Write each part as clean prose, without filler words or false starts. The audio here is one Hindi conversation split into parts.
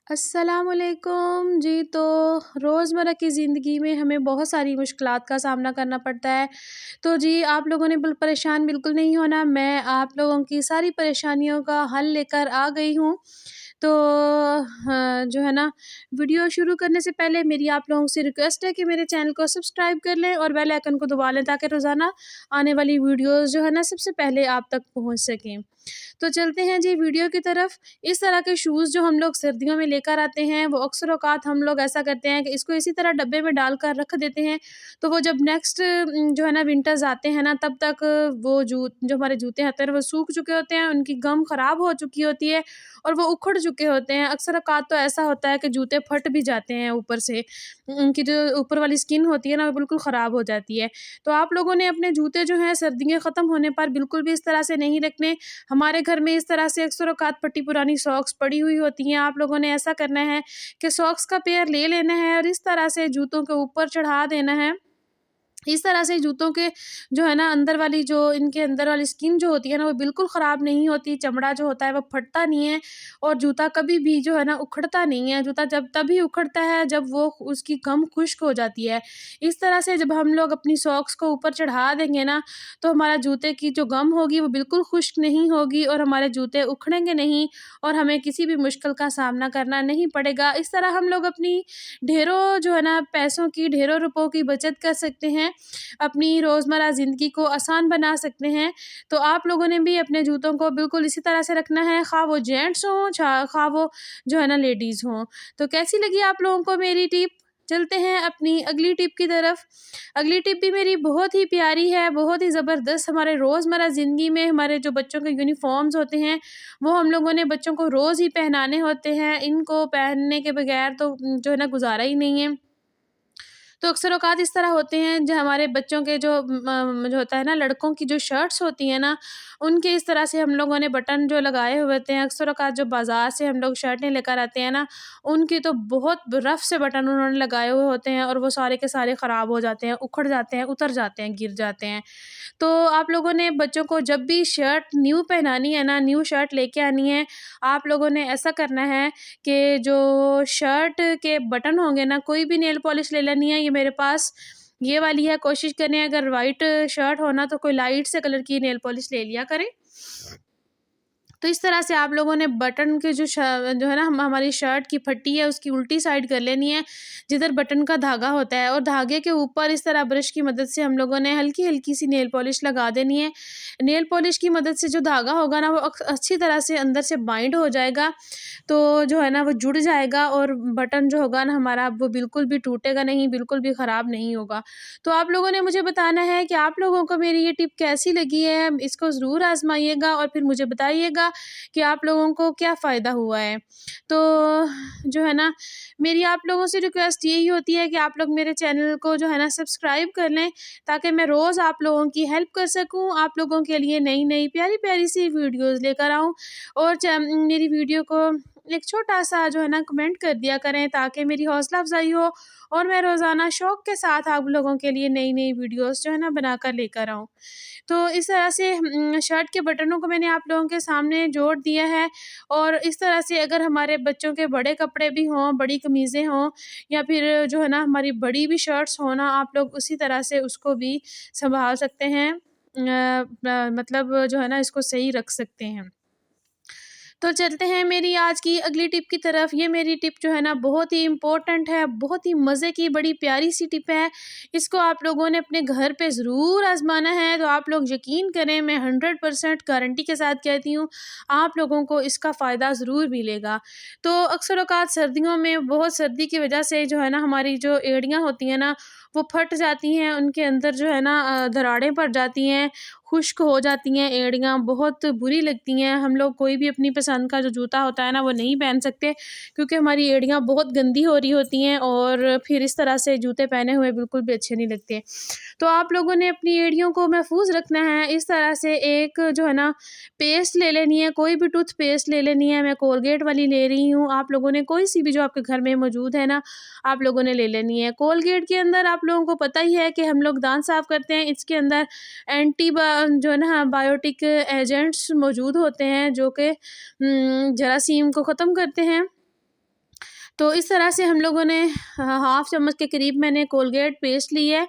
अस्सलामुअलैकुम जी। तो रोज़मर्रा की ज़िंदगी में हमें बहुत सारी मुश्किलात का सामना करना पड़ता है। तो जी आप लोगों ने परेशान बिल्कुल नहीं होना, मैं आप लोगों की सारी परेशानियों का हल लेकर आ गई हूँ। तो जो है ना, वीडियो शुरू करने से पहले मेरी आप लोगों से रिक्वेस्ट है कि मेरे चैनल को सब्सक्राइब कर लें और बेल आइकन को दबा लें, ताकि रोज़ाना आने वाली वीडियोज़ जो है ना सबसे पहले आप तक पहुँच सकें। तो चलते हैं जी वीडियो की तरफ। इस तरह के शूज़ जो हम लोग सर्दियों में लेकर आते हैं, वो अक्सर औक़ात हम लोग ऐसा करते हैं कि इसको इसी तरह डब्बे में डालकर रख देते हैं। तो वो जब नेक्स्ट जो है ना विंटर्स आते हैं ना, तब तक वो जो हमारे जूते होते हैं वो सूख चुके होते हैं, उनकी गम ख़राब हो चुकी होती है और वो उखड़ चुके होते हैं। अक्सर औक़ात तो ऐसा होता है कि जूते फट भी जाते हैं ऊपर से। उनकी जो ऊपर वाली स्किन होती है ना, वो बिल्कुल ख़राब हो जाती है। तो आप लोगों ने अपने जूते जो हैं सर्दियाँ ख़त्म होने पर बिल्कुल भी इस तरह से नहीं रखने। हमारे घर में इस तरह से अक्सर औक़ात फटी पुरानी सॉक्स पड़ी हुई होती हैं। आप लोगों ने ऐसा करना है कि सॉक्स का पेयर ले लेना है और इस तरह से जूतों के ऊपर चढ़ा देना है। इस तरह से जूतों के जो है ना अंदर वाली जो इनके अंदर वाली स्किन जो होती है ना, वो बिल्कुल ख़राब नहीं होती, चमड़ा जो होता है वो फटता नहीं है और जूता कभी भी जो है ना उखड़ता नहीं है। जूता जब तभी उखड़ता है जब वो उसकी गम खुश्क हो जाती है। इस तरह से जब हम लोग अपनी सॉक्स को ऊपर चढ़ा देंगे ना, तो हमारा जूते की जो गम होगी वो बिल्कुल खुश्क नहीं होगी और हमारे जूते उखड़ेंगे नहीं और हमें किसी भी मुश्किल का सामना करना नहीं पड़ेगा। इस तरह हम लोग अपनी ढेरों जो है ना पैसों की, ढेरों रुपयों की बचत कर सकते हैं, अपनी रोज़मर्रा ज़िंदगी को आसान बना सकते हैं। तो आप लोगों ने भी अपने जूतों को बिल्कुल इसी तरह से रखना है, ख़्वाह वो जेंट्स हों ख़्वाह वो जो है ना लेडीज़ हों। तो कैसी लगी आप लोगों को मेरी टिप? चलते हैं अपनी अगली टिप की तरफ। अगली टिप भी मेरी बहुत ही प्यारी है, बहुत ही ज़बरदस्त। हमारे रोज़मर्रा ज़िंदगी में हमारे जो बच्चों के यूनिफ़ॉर्म्स होते हैं, वो हम लोगों ने बच्चों को रोज़ ही पहनाने होते हैं। इनको पहनने के बगैर तो जो है ना गुज़ारा ही नहीं है। तो अक्सर औक़ात इस तरह होते हैं, जो हमारे बच्चों के जो होता है ना, लड़कों की जो शर्ट्स होती हैं ना, उनके इस तरह से हम लोगों ने बटन जो लगाए हुए होते हैं। अक्सर औक़ात जो बाज़ार से हम लोग शर्टें लेकर आते हैं ना, उनकी तो बहुत रफ़ से बटन उन्होंने लगाए हुए होते हैं और वो सारे के सारे ख़राब हो जाते हैं, उखड़ जाते हैं, उतर जाते हैं, गिर जाते हैं। तो आप लोगों ने बच्चों को जब भी शर्ट न्यू पहनानी है ना, न्यू शर्ट लेके आनी है, आप लोगों ने ऐसा करना है कि जो शर्ट के बटन होंगे ना, कोई भी नेल पॉलिश ले लेनी है। ये मेरे पास ये वाली है, कोशिश करें अगर वाइट शर्ट हो ना, तो कोई लाइट से कलर की नेल पॉलिश ले लिया करें। तो इस तरह से आप लोगों ने बटन के जो है ना हमारी शर्ट की पट्टी है, उसकी उल्टी साइड कर लेनी है, जिधर बटन का धागा होता है, और धागे के ऊपर इस तरह ब्रश की मदद से हम लोगों ने हल्की-हल्की सी नेल पॉलिश लगा देनी है। नेल पॉलिश की मदद से जो धागा होगा ना, वो अच्छी तरह से अंदर से बाइंड हो जाएगा, तो जो है ना वो जुड़ जाएगा और बटन जो होगा ना हमारा, वो बिल्कुल भी टूटेगा नहीं, बिल्कुल भी ख़राब नहीं होगा। तो आप लोगों ने मुझे बताना है कि आप लोगों को मेरी ये टिप कैसी लगी है। इसको ज़रूर आज़माइएगा और फिर मुझे बताइएगा कि आप लोगों को क्या फ़ायदा हुआ है। तो जो है ना, मेरी आप लोगों से रिक्वेस्ट यही होती है कि आप लोग मेरे चैनल को जो है ना सब्सक्राइब कर लें, ताकि मैं रोज़ आप लोगों की हेल्प कर सकूँ, आप लोगों के लिए नई-नई प्यारी-प्यारी सी वीडियोज़ लेकर आऊँ। और मेरी वीडियो को एक छोटा-सा जो है ना कमेंट कर दिया करें, ताकि मेरी हौसला अफ़ज़ाई हो और मैं रोज़ाना शौक़ के साथ आप लोगों के लिए नई-नई वीडियोज़ जो है ना बनाकर लेकर आऊँ। तो इस तरह से शर्ट के बटनों को मैंने आप लोगों के सामने जोड़ दिया है, और इस तरह से अगर हमारे बच्चों के बड़े कपड़े भी हों, बड़ी कमीज़ें हों, या फिर जो है ना हमारी बड़ी भी शर्ट्स हों ना, आप लोग उसी तरह से उसको भी सँभाल सकते हैं। मतलब जो है ना इसको सही रख सकते हैं। तो चलते हैं मेरी आज की अगली टिप की तरफ। ये मेरी टिप जो है ना बहुत ही इम्पोर्टेंट है, बहुत ही मज़े की बड़ी प्यारी सी टिप है। इसको आप लोगों ने अपने घर पे ज़रूर आज़माना है। तो आप लोग यकीन करें, मैं 100% गारंटी के साथ कहती हूँ, आप लोगों को इसका फ़ायदा ज़रूर मिलेगा। तो अक्सर औक़ात सर्दियों में बहुत सर्दी की वजह से जो है ना हमारी जो एड़ियाँ होती हैं ना, वो फट जाती हैं, उनके अंदर जो है ना दरारें पड़ जाती हैं, खुश्क हो जाती हैं एड़ियाँ, बहुत बुरी लगती हैं। हम लोग कोई भी अपनी पसंद का जो जूता होता है ना, वो नहीं पहन सकते, क्योंकि हमारी एड़ियाँ बहुत गंदी हो रही होती हैं और फिर इस तरह से जूते पहने हुए बिल्कुल भी अच्छे नहीं लगते। तो आप लोगों ने अपनी एड़ियों को महफूज़ रखना है। इस तरह से एक जो है ना पेस्ट ले लेनी है, कोई भी टूथपेस्ट ले लेनी है। मैं कोलगेट वाली ले रही हूँ, आप लोगों ने कोई सी भी जो आपके घर में मौजूद है ना, आप लोगों ने ले लेनी है। कोलगेट के अंदर आप लोगों को पता ही है कि हम लोग दाँत साफ़ करते हैं, इसके अंदर जो है ना बायोटिक एजेंट्स मौजूद होते हैं, जो कि जरासीम को ख़त्म करते हैं। तो इस तरह से हम लोगों ने हाफ़ चम्मच के करीब मैंने कोलगेट पेस्ट ली है।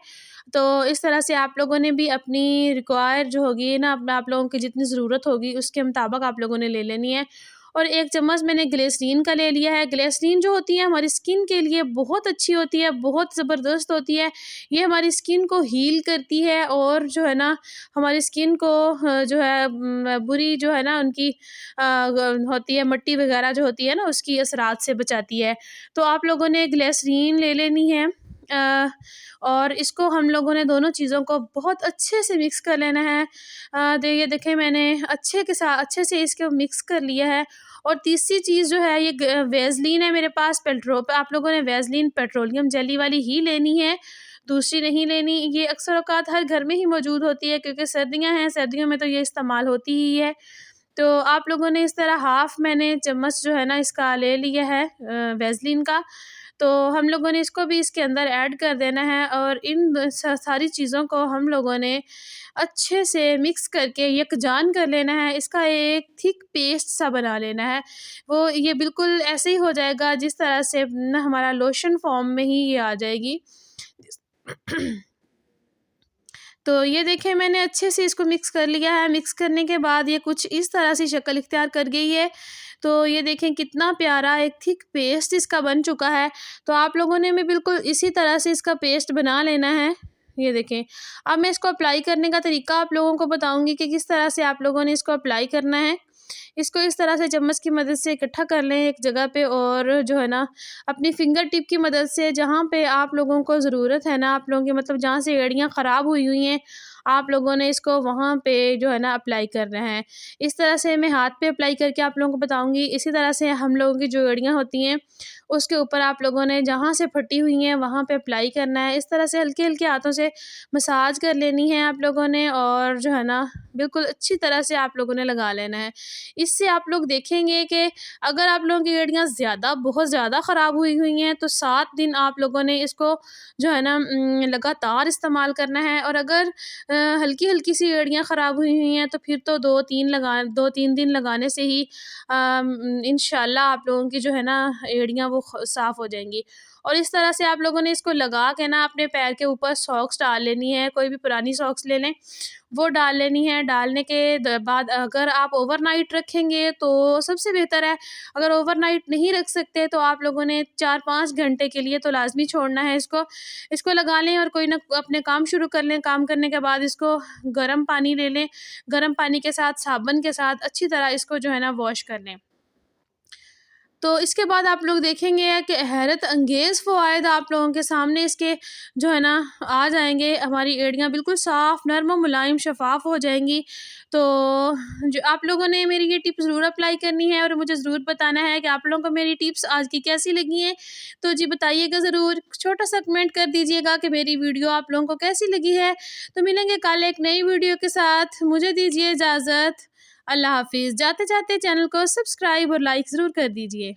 तो इस तरह से आप लोगों ने भी अपनी रिक्वायर जो होगी ना, अपना आप लोगों की जितनी ज़रूरत होगी उसके मुताबिक आप लोगों ने ले लेनी है। और 1 चम्मच मैंने ग्लिसरीन का ले लिया है। ग्लिसरीन जो होती है हमारी स्किन के लिए बहुत अच्छी होती है, बहुत ज़बरदस्त होती है। ये हमारी स्किन को हील करती है और जो है ना हमारी स्किन को जो है बुरी जो है ना उनकी होती है मिट्टी वगैरह जो होती है ना उसकी असरात से बचाती है। तो आप लोगों ने ग्लिसरीन ले लेनी है। और इसको हम लोगों ने दोनों चीज़ों को बहुत अच्छे से मिक्स कर लेना है। ये देखें मैंने अच्छे से इसको मिक्स कर लिया है। और तीसरी चीज़ जो है ये वेज़लीन है मेरे पास आप लोगों ने वेज़लीन पेट्रोलियम जेली वाली ही लेनी है, दूसरी नहीं लेनी। ये अक्सर औक़ात हर घर में ही मौजूद होती है क्योंकि सर्दियाँ हैं, सर्दियों में तो ये इस्तेमाल होती ही है। तो आप लोगों ने इस तरह हाफ़ मैंने चम्मच जो है ना इसका ले लिया है वेज़लीन का। तो हम लोगों ने इसको भी इसके अंदर ऐड कर देना है और इन सारी चीज़ों को हम लोगों ने अच्छे से मिक्स करके यकजान कर लेना है। इसका एक थिक पेस्ट सा बना लेना है। वो ये बिल्कुल ऐसे ही हो जाएगा जिस तरह से ना हमारा लोशन फॉर्म में ही ये आ जाएगी। तो ये देखें मैंने अच्छे से इसको मिक्स कर लिया है। मिक्स करने के बाद ये कुछ इस तरह से शक्ल इख्तियार कर गई है। तो ये देखें कितना प्यारा एक थिक पेस्ट इसका बन चुका है। तो आप लोगों ने भी बिल्कुल इसी तरह से इसका पेस्ट बना लेना है। ये देखें, अब मैं इसको अप्लाई करने का तरीका आप लोगों को बताऊँगी कि किस तरह से आप लोगों ने इसको अप्लाई करना है। इसको इस तरह से चम्मच की मदद से इकट्ठा कर लें एक जगह पे और जो है ना अपनी फिंगर टिप की मदद से जहाँ पे आप लोगों को ज़रूरत है ना, आप लोगों की मतलब जहाँ से एड़ियाँ ख़राब हुई हुई हैं, आप लोगों ने इसको वहाँ पे जो है ना अप्लाई करना है। इस तरह से मैं हाथ पे अप्लाई करके आप लोगों को बताऊँगी। इसी तरह से हम लोगों की जो एड़ियाँ होती हैं उसके ऊपर आप लोगों ने जहाँ से फटी हुई हैं वहाँ पे अप्लाई करना है। इस तरह से हल्के-हल्के हाथों से मसाज कर लेनी है आप लोगों ने और जो है ना बिल्कुल अच्छी तरह से आप लोगों ने लगा लेना है। इससे आप लोग देखेंगे कि अगर आप लोगों की एड़ियाँ बहुत ज़्यादा ख़राब हुई हुई हैं तो 7 दिन आप लोगों ने इसको जो है ना लगातार इस्तेमाल करना है। और अगर हल्की-हल्की सी एड़ियाँ ख़राब हुई हुई हैं तो फिर तो 2-3 दिन लगाने से ही इंशाल्लाह आप लोगों की जो है ना एड़ियाँ वो साफ़ हो जाएँगी। और इस तरह से आप लोगों ने इसको लगा के ना अपने पैर के ऊपर सॉक्स डाल लेनी है, कोई भी पुरानी सॉक्स ले लें, वो डाल लेनी है। डालने के बाद अगर आप ओवरनाइट रखेंगे तो सबसे बेहतर है। अगर ओवरनाइट नहीं रख सकते तो आप लोगों ने 4-5 घंटे के लिए तो लाज़मी छोड़ना है इसको। इसको लगा लें और कोई ना अपने काम शुरू कर लें। काम करने के बाद इसको गर्म पानी ले लें, गर्म पानी के साथ साबुन के साथ अच्छी तरह इसको जो है ना वॉश कर लें। तो इसके बाद आप लोग देखेंगे कि हैरत अंगेज़ फ़वाइद आप लोगों के सामने इसके जो है ना आ जाएँगे। हमारी एड़ियाँ बिल्कुल साफ़, नर्म और मुलायम शफ़ाफ़ हो जाएँगी। तो जो आप लोगों ने मेरी ये टिप्स ज़रूर अप्लाई करनी है और मुझे ज़रूर बताना है कि आप लोगों को मेरी टिप्स आज की कैसी लगी हैं। तो जी बताइएगा ज़रूर, छोटा-सा कमेंट कर दीजिएगा कि मेरी वीडियो आप लोगों को कैसी लगी है। तो मिलेंगे कल एक नई वीडियो के साथ। मुझे दीजिए इजाज़त। अल्लाह हाफ़िज़। जाते-जाते चैनल को सब्सक्राइब और लाइक ज़रूर कर दीजिए।